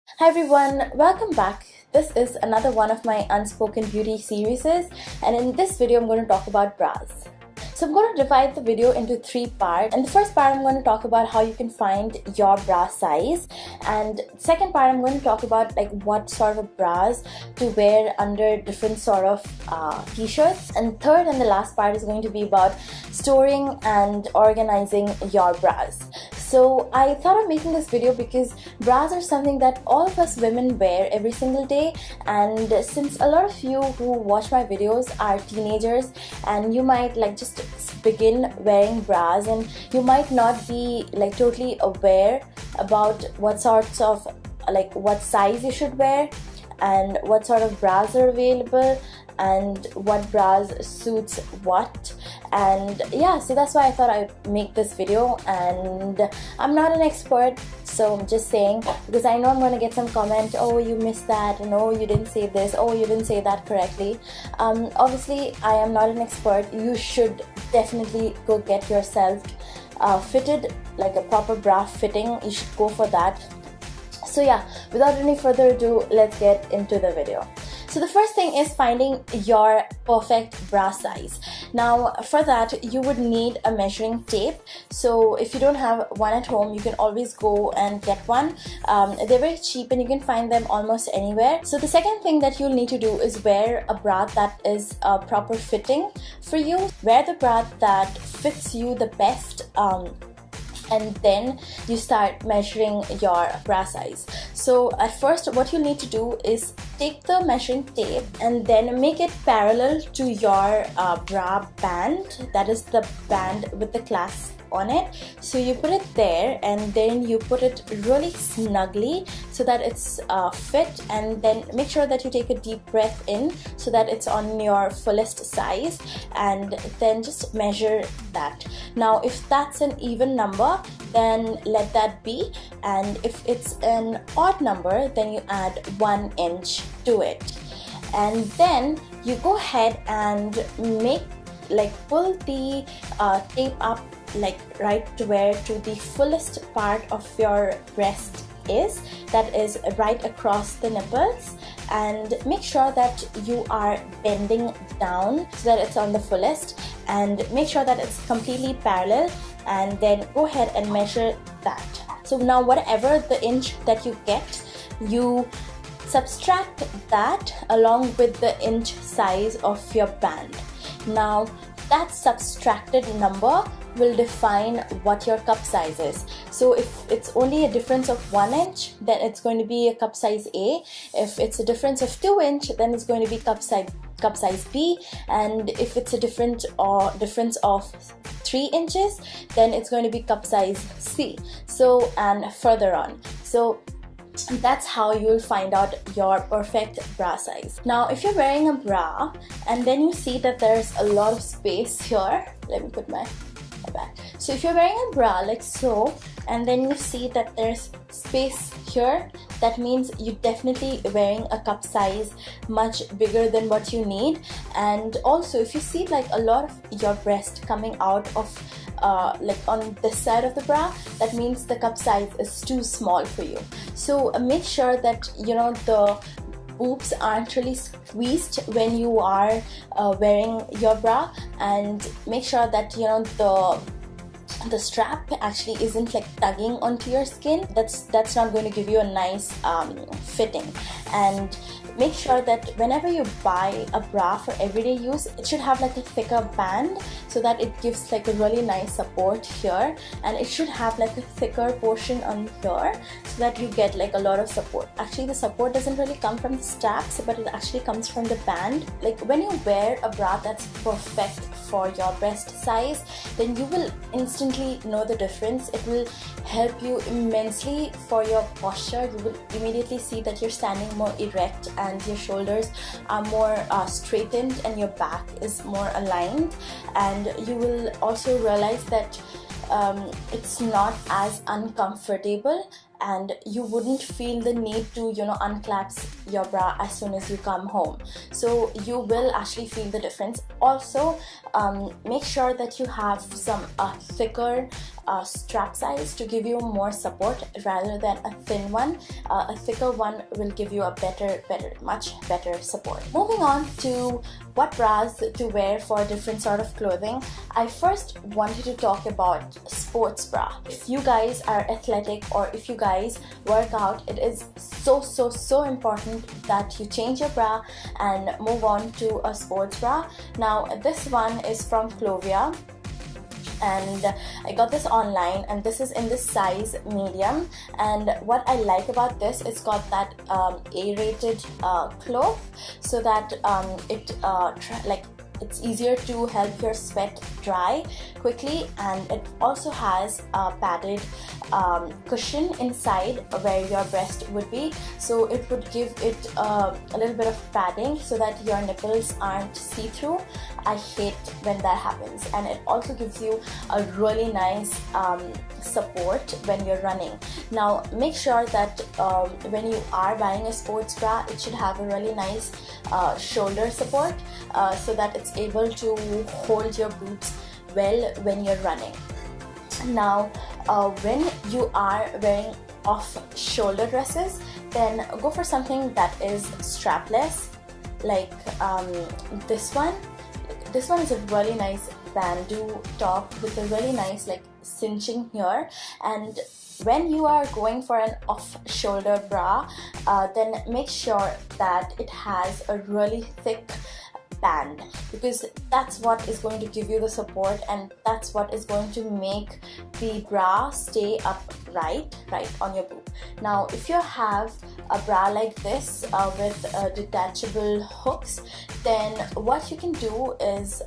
Hi everyone, welcome back. This is another one of my unspoken beauty series, and in this video I'm going to talk about bras. So I'm going to divide the video into three parts. And the first part I'm going to talk about how you can find your bra size, and second part I'm going to talk about like what sort of bras to wear under different sort of t-shirts, and third and the last part is going to be about storing and organizing your bras. So I thought of making this video because bras are something that all of us women wear every single day, and since a lot of you who watch my videos are teenagers and you might like just begin wearing bras and you might not be like totally aware about what sorts of like what size you should wear and what sort of bras are available and what bras suits what. And yeah, so that's why I thought I'd make this video. And I'm not an expert, so I'm just saying, because I know I'm going to get some comment, oh you missed that, and oh you didn't say this, oh you didn't say that correctly. Obviously I am not an expert. You should definitely go get yourself fitted, like a proper bra fitting. You should go for that. So yeah, without any further ado, let's get into the video. So the first thing is finding your perfect bra size. Now for that you would need a measuring tape. So if you don't have one at home, you can always go and get one. They're very cheap and you can find them almost anywhere. So the second thing that you'll need to do is wear a bra that is a proper fitting for you. Wear the bra that fits you the best, and then you start measuring your bra size. So at first what you need to do is take the measuring tape and then make it parallel to your bra band, that is the band with the clasp on it. So you put it there and then you put it really snugly so that it's fit, and then make sure that you take a deep breath in so that it's on your fullest size, and then just measure that. Now if that's an even number, then let that be, and if it's an odd number, then you add 1 inch to it. And then you go ahead and pull the tape up like right to where to the fullest part of your breast is, that is right across the nipples, and make sure that you are bending down so that it's on the fullest, and make sure that it's completely parallel, and then go ahead and measure that. So now whatever the inch that you get, you subtract that along with the inch size of your band. Now that subtracted number will define what your cup size is. So if it's only a difference of 1 inch, then it's going to be a cup size A. If it's a difference of 2 inch, then it's going to be cup size B. And if it's a difference of 3 inches, then it's going to be cup size C. So and further on. So that's how you'll find out your perfect bra size. Now if you're wearing a bra and then you see that there's a lot of space here, let me put my back. So if you're wearing a bra like so, and then you see that there's space here, that means you're definitely wearing a cup size much bigger than what you need. And also if you see like a lot of your breast coming out of like on this side of the bra, that means the cup size is too small for you. So make sure that you know the boobs aren't really squeezed when you are wearing your bra, and make sure that you know the strap actually isn't like tugging onto your skin. That's not going to give you a nice fitting. And make sure that whenever you buy a bra for everyday use, it should have like a thicker band so that it gives like a really nice support here, and it should have like a thicker portion on here so that you get like a lot of support. Actually the support doesn't really come from the straps, but it actually comes from the band. Like when you wear a bra that's perfect for your breast size, then you will instantly know the difference. It will help you immensely for your posture. You will immediately see that you're standing more erect and your shoulders are more straightened and your back is more aligned, and you will also realize that it's not as uncomfortable, and you wouldn't feel the need to unclasp your bra as soon as you come home. So you will actually feel the difference. Also make sure that you have some thicker strap size to give you more support rather than a thin one. A thicker one will give you a much better support. Moving on to what bras to wear for different sort of clothing, I first wanted to talk about sports bra. If you guys are athletic or if you guys work out, it is so important that you change your bra and move on to a sports bra. Now this one is from Clovia, and I got this online, and this is in the size medium. And what I like about this, it's got that A-rated cloth, so that it's easier to help your sweat dry quickly, and it also has a padded cushion inside where your breast would be, so it would give it a little bit of padding so that your nipples aren't see-through. I hate when that happens. And it also gives you a really nice support when you're running. Now make sure that when you are buying a sports bra, it should have a really nice shoulder support, so that it's able to hold your boobs well when you're running. Now when you are wearing off-shoulder dresses, then go for something that is strapless, like this one. This one is a really nice bandeau top with a really nice cinching here. And when you are going for an off-shoulder bra, then make sure that it has a really thick band, because that's what is going to give you the support, and that's what is going to make the bra stay upright right on your boob. Now if you have a bra like this with detachable hooks, then what you can do is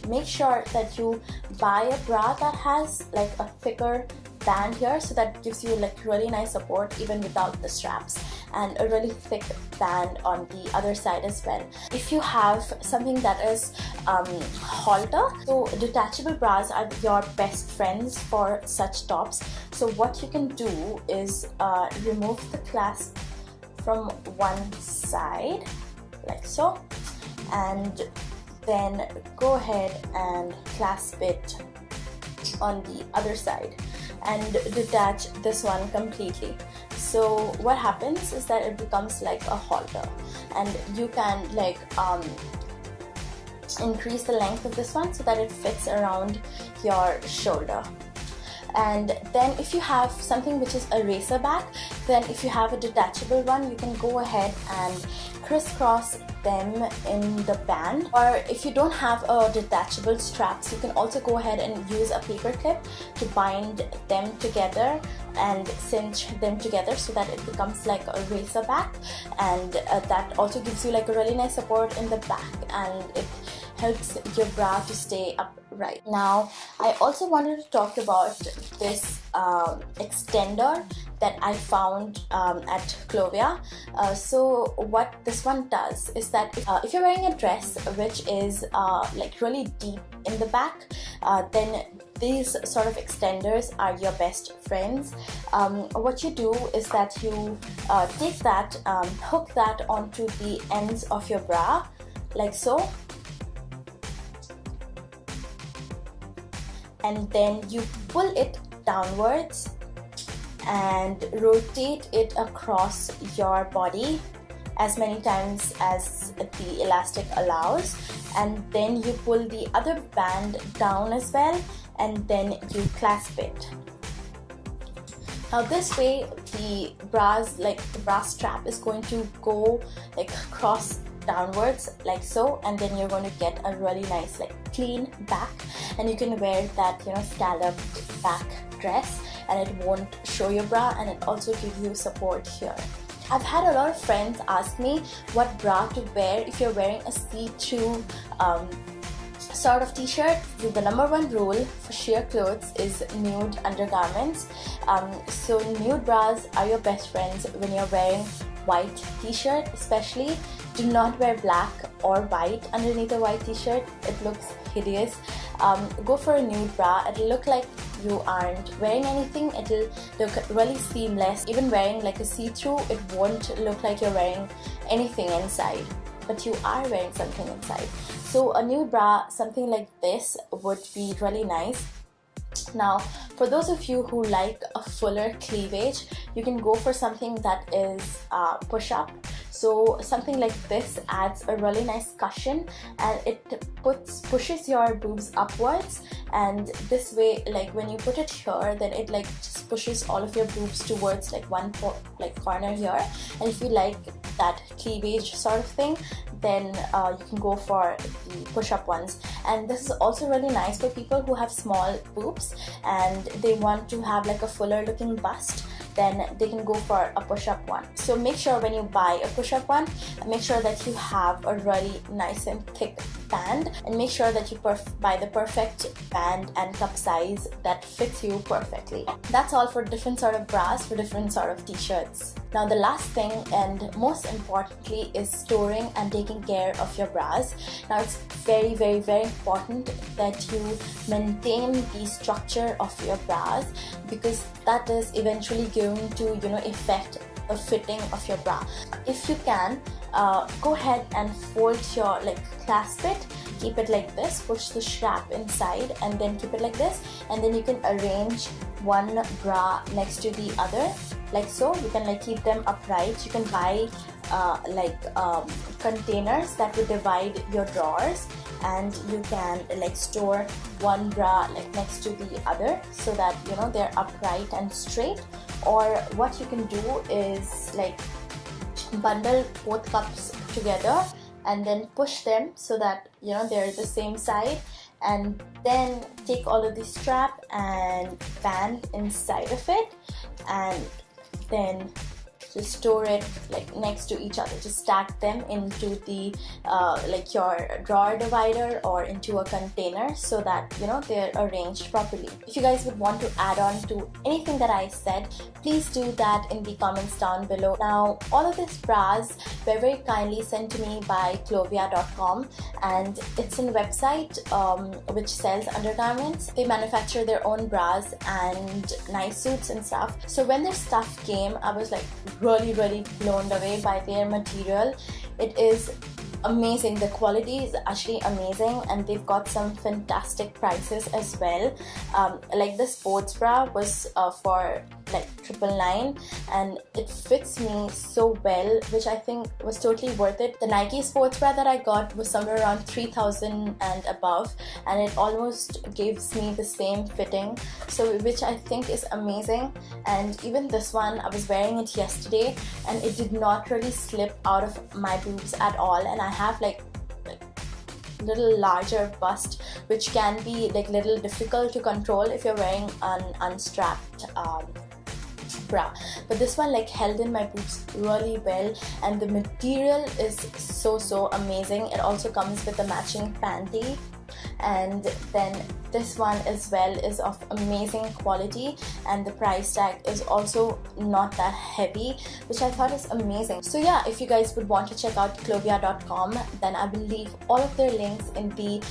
make sure that you buy a bra that has a thicker band here, so that gives you really nice support even without the straps, and a really thick band on the other side as well. If you have something that is halter, so detachable bras are your best friends for such tops. So what you can do is remove the clasp from one side like so, and then go ahead and clasp it on the other side and detach this one completely. So what happens is that it becomes like a halter, and you can increase the length of this one so that it fits around your shoulder. And then if you have something which is a racer back, then if you have a detachable one, you can go ahead and crisscross them in the band. Or if you don't have a detachable straps, you can also go ahead and use a paper clip to bind them together and cinch them together so that it becomes like a racer back, and that also gives you a really nice support in the back, and it helps your bra to stay upright. Now I also wanted to talk about this extender that I found at Clovia. So what this one does is that if you're wearing a dress which is really deep in the back, then these sort of extenders are your best friends. What you do is that you take that, hook that onto the ends of your bra like so, and then you pull it downwards and rotate it across your body as many times as the elastic allows, and then you pull the other band down as well, and then you clasp it. Now this way the bra strap is going to go cross downwards like so, and then you're going to get a really nice clean back, and you can wear that scalloped back dress and it won't show your bra, and it also gives you support here. I've had a lot of friends ask me what bra to wear if you're wearing a see-through sort of t-shirt. The number one rule for sheer clothes is nude undergarments. So nude bras are your best friends when you're wearing white t-shirt. Especially do not wear black or white underneath a white t-shirt, it looks hideous. Go for a nude bra. It'll look like you aren't wearing anything, it'll look really seamless. Even wearing a see-through, it won't look like you're wearing anything inside, but you are wearing something inside. So a nude bra, something like this, would be really nice. Now, for those of you who like a fuller cleavage, you can go for something that is push-up. So something like this adds a really nice cushion, and it pushes your boobs upwards, and this way, like when you put it here, then it like just pushes all of your boobs towards like one corner here. And if you like that cleavage sort of thing, then you can go for the push-up ones. And this is also really nice for people who have small boobs and they want to have like a fuller looking bust. Then they can go for a push-up one. So make sure when you buy a push-up one, make sure that you have a really nice and thick band, and make sure that you buy the perfect band and cup size that fits you perfectly. That's all for different sort of bras for different sort of t-shirts. Now the last thing and most importantly is storing and taking care of your bras. Now it's very important that you maintain the structure of your bras, because that is eventually going to affect the fitting of your bra. If you can, go ahead and fold your clasp it, keep it like this, push the strap inside and then keep it like this, and then you can arrange one bra next to the other like so. You can keep them upright. You can buy containers that will divide your drawers, and you can store one bra next to the other so that they're upright and straight. Or what you can do is bundle both cups together and then push them so that they're the same side, and then take all of the strap and band inside of it, and then just store it next to each other. Just stack them into the your drawer divider or into a container so that they're arranged properly. If you guys would want to add on to anything that I said, please do that in the comments down below. Now all of these bras were very kindly sent to me by Clovia.com, and it's a website which sells undergarments. They manufacture their own bras and nice suits and stuff. So when their stuff came, I was really blown away by their material. It is amazing. The quality is actually amazing, and they've got some fantastic prices as well. The sports bra was for $999, and it fits me so well, which I think was totally worth it. The Nike sports bra that I got was somewhere around $3,000 and above, and it almost gives me the same fitting, so which I think is amazing. And even this one, I was wearing it yesterday and it did not really slip out of my boobs at all, and I have little larger bust, which can be little difficult to control if you're wearing an unstrapped bra. But this one held in my boobs really well, and the material is so amazing. It also comes with a matching panty, and then this one as well is of amazing quality, and the price tag is also not that heavy, which I thought is amazing. So yeah, if you guys would want to check out Clovia.com, then I will leave all of their links in the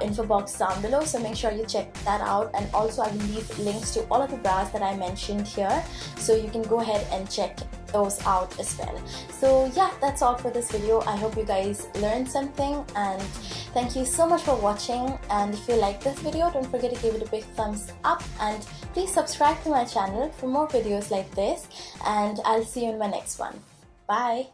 info box down below, so make sure you check that out. And also I will leave links to all of the bras that I mentioned here, so you can go ahead and check those out as well. So yeah, that's all for this video. I hope you guys learned something, and thank you so much for watching. And if you like this video, don't forget to give it a big thumbs up, and please subscribe to my channel for more videos like this, and I'll see you in my next one. Bye.